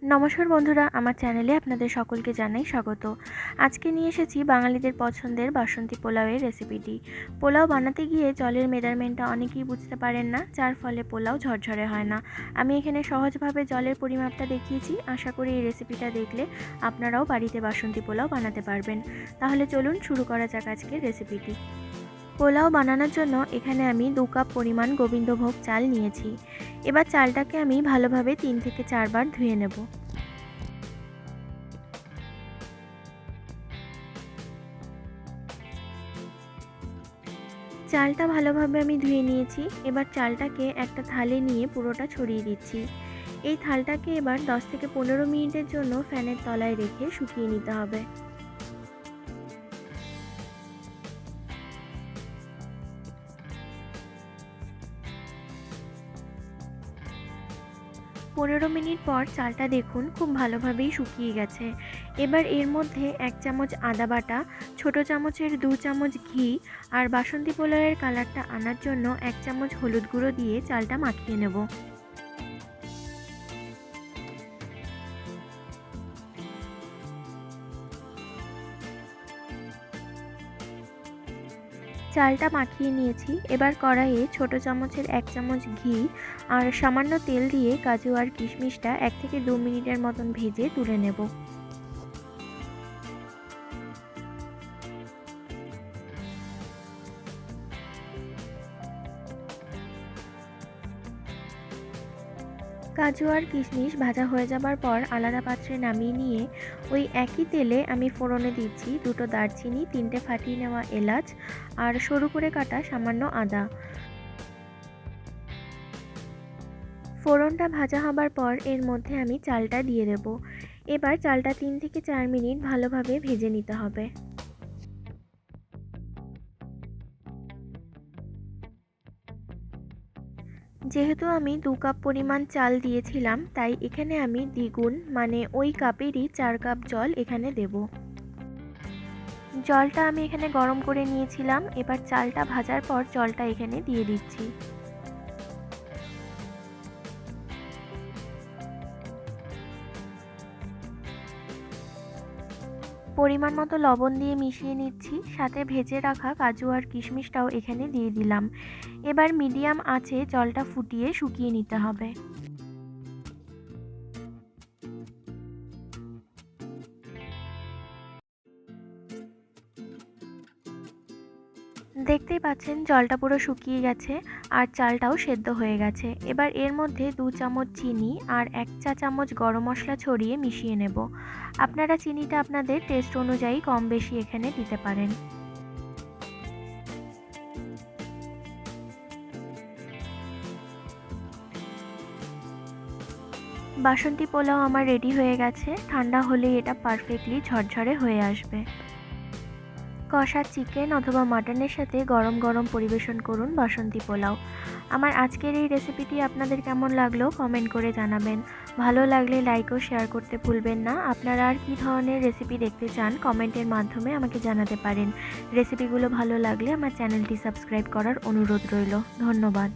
নমস্কার বন্ধুরা, আমার চ্যানেলে আপনাদের সকলকে জানাই স্বাগত। আজকে নিয়ে এসেছি বাঙালিদের পছন্দের বাসন্তী পোলাওয়ের রেসিপিটি। পোলাও বানাতে গিয়ে জলের মেজারমেন্টটা অনেকেই বুঝতে পারেন না, যার ফলে পোলাও ঝরঝরে হয় না। আমি এখানে সহজভাবে জলের পরিমাপটা দেখিয়েছি। আশা করি এই রেসিপিটা দেখলে আপনারাও বাড়িতে বাসন্তী পোলাও বানাতে পারবেন। তাহলে চলুন শুরু করা যাক আজকের রেসিপিটি। পোলাও বানানোর জন্য এখানে আমি 2 কাপ পরিমাণ গোবিন্দভোগ চাল নিয়েছি। এবার চালটাকে আমি ভালোভাবে 3 থেকে 4 বার ধুয়ে নেব। চালটা ভালোভাবে আমি ধুয়ে নিয়েছি। এবার চালটাকে একটা থালে নিয়ে পুরোটা ছড়িয়ে দিচ্ছি। এই থালটাকে এবার 10 থেকে 15 মিনিটের জন্য ফ্যানের তলায় রেখে শুকিয়ে নিতে হবে। পনেরো মিনিট পর চালটা দেখুন খুব ভালোভাবেই শুকিয়ে গেছে। এবার এর মধ্যে 1 চামচ আদা বাটা, ছোট চামচের 2 চামচ ঘি আর বাসন্তী পোলাওয়ের কালারটা আনার জন্য 1 চামচ হলুদ গুঁড়ো দিয়ে চালটা মাখিয়ে নেব। চালটা মাখিয়ে নিয়েছি। এবার কড়াইয়ে ছোট চামচের 1 চামচ ঘি আর সামান্য তেল দিয়ে কাজু আর কিশমিশটা 1 থেকে 2 মিনিটের মতন ভেজে তুলে নেব। কাজু আর কিশমিশ ভাজা হয়ে যাবার পর আলাদা পাত্রে নামিয়ে নিয়ে ওই একই তেলে আমি ফোড়নে দিচ্ছি 2টো দারচিনি, 3টে ফাটিয়ে নেওয়া এলাচ আর সরু করে কাটা সামান্য আদা। ফোড়নটা ভাজা হবার পর এর মধ্যে আমি চালটা দিয়ে দেব। এবার চালটা 3 থেকে 4 মিনিট ভালোভাবে ভেজে নিতে হবে। যেহেতু আমি 2 কাপ পরিমাণ চাল দিয়েছিলাম, তাই এখানে আমি দ্বিগুণ মানে ওই কাপেরই 4 কাপ জল এখানে দেব। জলটা আমি এখানে গরম করে নিয়েছিলাম। এবার চালটা ভাজার পর জলটা এখানে দিয়ে দিচ্ছি। পরিমাণ মতো লবণ দিয়ে মিশিয়ে নিচ্ছি, সাথে ভেজে রাখা কাজু আর কিশমিশটাও এখানে দিয়ে দিলাম। এবার মিডিয়াম আঁচে জলটা ফুটিয়ে শুকিয়ে নিতে হবে। দেখতেই পাচ্ছেন জলটা পুরো শুকিয়ে গেছে আর চালটাও সেদ্ধ হয়ে গেছে। এবার এর মধ্যে 2 চামচ চিনি আর 1 চা চামচ গরম মশলা ছড়িয়ে মিশিয়ে নেব। আপনারা চিনিটা আপনাদের টেস্ট অনুযায়ী কম বেশি এখানে দিতে পারেন। বাসন্তী পোলাও আমার রেডি হয়ে গেছে। ঠান্ডা হলেই এটা পারফেক্টলি ঝরঝরে হয়ে আসবে। কষা চিকেন অথবা মাটনের সাথে গরম গরম পরিবেশন করুন বাসন্তী পোলাও। আমার আজকের এই রেসিপিটি আপনাদের কেমন লাগলো কমেন্ট করে জানাবেন। ভালো লাগলে লাইক ও শেয়ার করতে ভুলবেন না। আপনারা আর কী ধরনের রেসিপি দেখতে চান কমেন্টের মাধ্যমে আমাকে জানাতে পারেন। রেসিপিগুলো ভালো লাগলে আমার চ্যানেলটি সাবস্ক্রাইব করার অনুরোধ রইল। ধন্যবাদ।